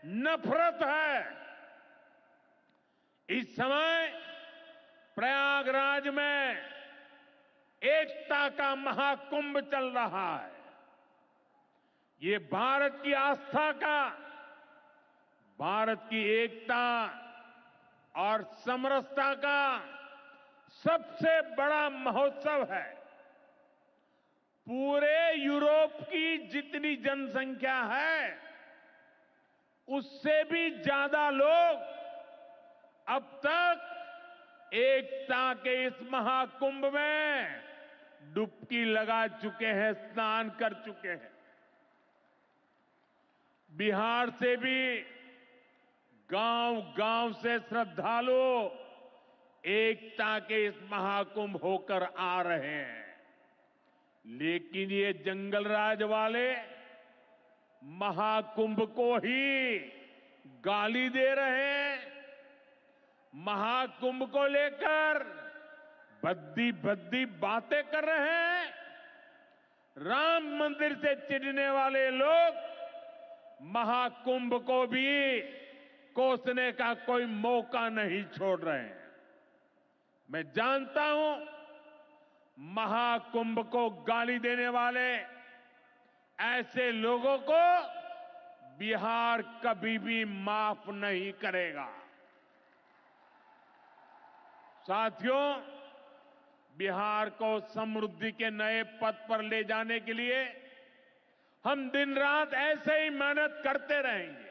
नफरत है। इस समय प्रयागराज में एकता का महाकुंभ चल रहा है। ये भारत की आस्था का, भारत की एकता और समरसता का सबसे बड़ा महोत्सव है। पूरे यूरोप की जितनी जनसंख्या है, उससे भी ज्यादा लोग अब तक एकता के इस महाकुंभ में डुबकी लगा चुके हैं, स्नान कर चुके हैं। बिहार से भी गांव-गांव से श्रद्धालु एकता के इस महाकुंभ होकर आ रहे हैं। लेकिन ये जंगलराज वाले महाकुंभ को ही गाली दे रहे हैं। महाकुंभ को लेकर भद्दी भद्दी बातें कर रहे हैं। राम मंदिर से चिढ़ने वाले लोग महाकुंभ को भी कोसने का कोई मौका नहीं छोड़ रहे हैं। मैं जानता हूं, महाकुंभ को गाली देने वाले ऐसे लोगों को बिहार कभी भी माफ नहीं करेगा। साथियों, बिहार को समृद्धि के नए पथ पर ले जाने के लिए हम दिन रात ऐसे ही मेहनत करते रहेंगे।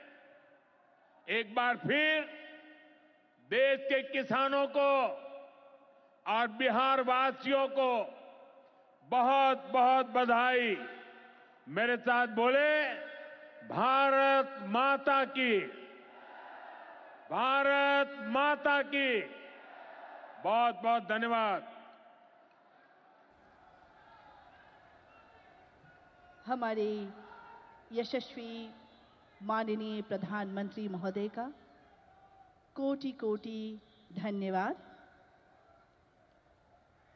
एक बार फिर देश के किसानों को और बिहार वासियों को बहुत बहुत बधाई। मेरे साथ बोले, भारत माता की, भारत माता की। बहुत बहुत धन्यवाद। हमारे यशस्वी माननीय प्रधानमंत्री महोदय का कोटि कोटि धन्यवाद।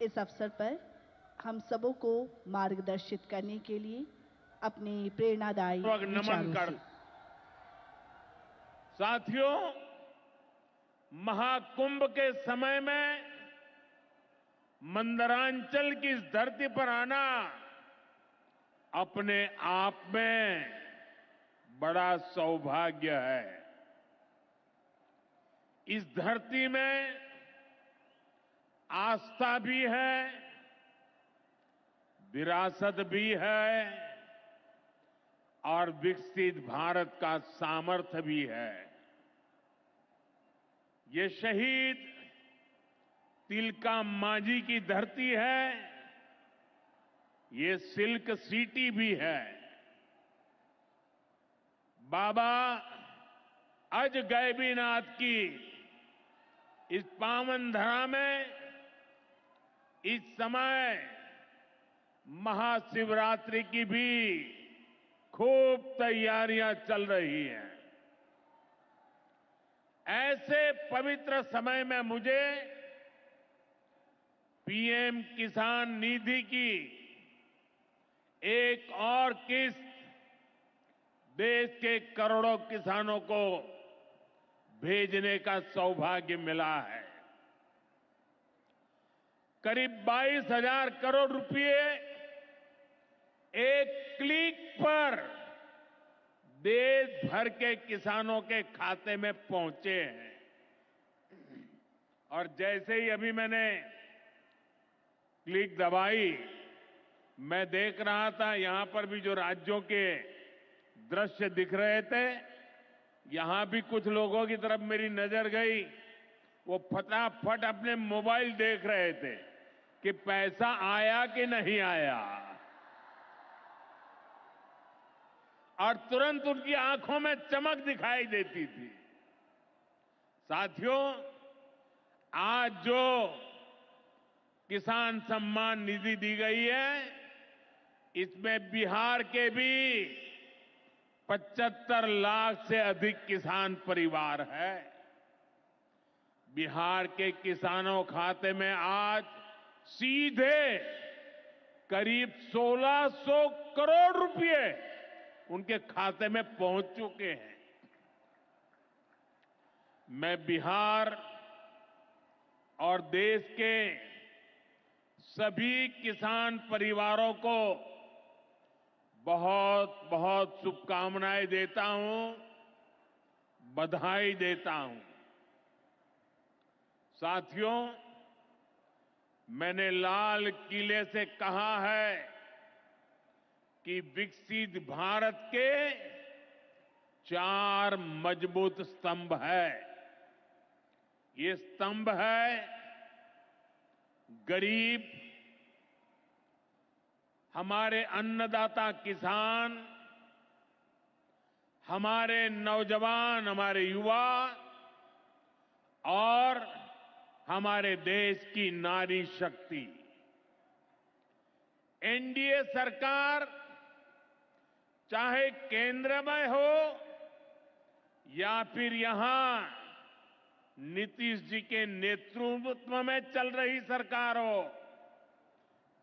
इस अवसर पर हम सबों को मार्गदर्शित करने के लिए अपने प्रेरणादायी नमन कर। साथियों, महाकुंभ के समय में मंदरांचल की इस धरती पर आना अपने आप में बड़ा सौभाग्य है। इस धरती में आस्था भी है, विरासत भी है और विकसित भारत का सामर्थ्य भी है। ये शहीद तिलका मांझी की धरती है, ये सिल्क सिटी भी है। बाबा अजगैबीनाथ की इस पावन धरा में इस समय महाशिवरात्रि की भी खूब तैयारियां चल रही हैं। ऐसे पवित्र समय में मुझे पीएम किसान निधि की एक और किस्त देश के करोड़ों किसानों को भेजने का सौभाग्य मिला है। करीब 22,000 करोड़ रुपए एक क्लिक पर देश भर के किसानों के खाते में पहुंचे हैं। और जैसे ही अभी मैंने क्लिक दबाई, मैं देख रहा था यहां पर भी जो राज्यों के दृश्य दिख रहे थे, यहां भी कुछ लोगों की तरफ मेरी नजर गई। वो फटाफट अपने मोबाइल देख रहे थे कि पैसा आया कि नहीं आया, और तुरंत उनकी आंखों में चमक दिखाई देती थी। साथियों, आज जो किसान सम्मान निधि दी गई है, इसमें बिहार के भी 75 लाख से अधिक किसान परिवार है। बिहार के किसानों खाते में आज सीधे करीब 1,600 करोड़ रुपए उनके खाते में पहुंच चुके हैं। मैं बिहार और देश के सभी किसान परिवारों को बहुत बहुत शुभकामनाएं देता हूं, बधाई देता हूं। साथियों, मैंने लाल किले से कहा है कि विकसित भारत के 4 मजबूत स्तंभ है। ये स्तंभ है गरीब, हमारे अन्नदाता किसान, हमारे नौजवान, हमारे युवा और हमारे देश की नारी शक्ति। एनडीए सरकार चाहे केंद्र में हो या फिर यहां नीतीश जी के नेतृत्व में चल रही सरकार हो,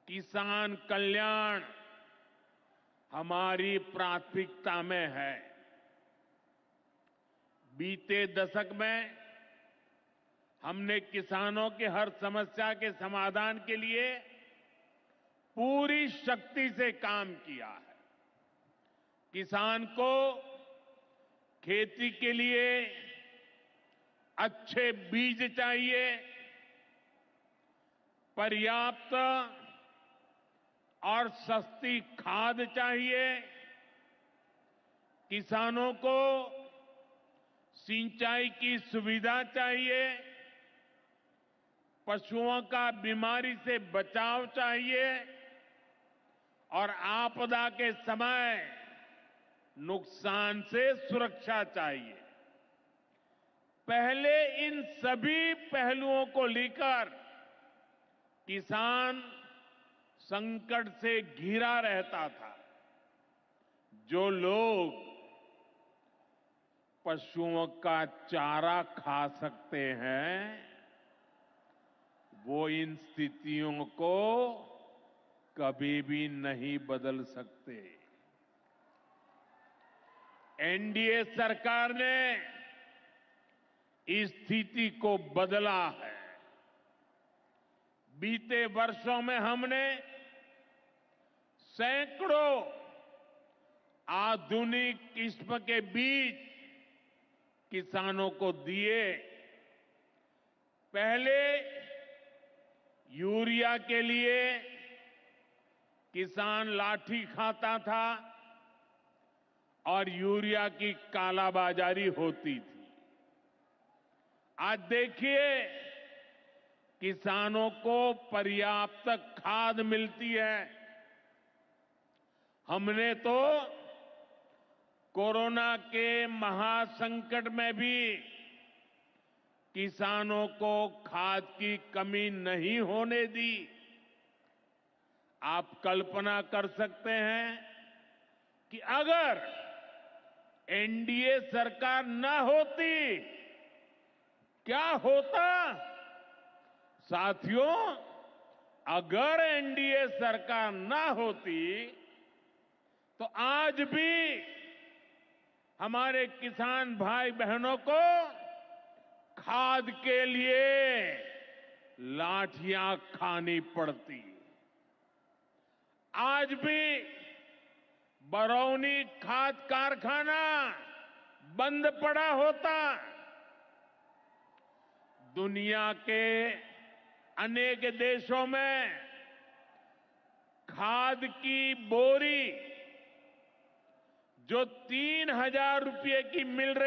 किसान कल्याण हमारी प्राथमिकता में है। बीते दशक में हमने किसानों की हर समस्या के समाधान के लिए पूरी शक्ति से काम किया है। किसान को खेती के लिए अच्छे बीज चाहिए, पर्याप्त और सस्ती खाद चाहिए, किसानों को सिंचाई की सुविधा चाहिए, पशुओं का बीमारी से बचाव चाहिए और आपदा के समय नुकसान से सुरक्षा चाहिए। पहले इन सभी पहलुओं को लेकर किसान संकट से घिरा रहता था। जो लोग पशुओं का चारा खा सकते हैं, वो इन स्थितियों को कभी भी नहीं बदल सकते। एनडीए सरकार ने इस स्थिति को बदला है। बीते वर्षों में हमने सैकड़ों आधुनिक किस्म के बीज किसानों को दिए। पहले यूरिया के लिए किसान लाठी खाता था और यूरिया की कालाबाजारी होती थी। आज देखिए, किसानों को पर्याप्त खाद मिलती है। हमने तो कोरोना के महासंकट में भी किसानों को खाद की कमी नहीं होने दी। आप कल्पना कर सकते हैं कि अगर एनडीए सरकार न होती, क्या होता? साथियों, अगर एनडीए सरकार न होती तो आज भी हमारे किसान भाई बहनों को खाद के लिए लाठियां खानी पड़ती। आज भी बरौनी खाद कारखाना बंद पड़ा होता। दुनिया के अनेक देशों में खाद की बोरी जो 3,000 रुपए की मिल रही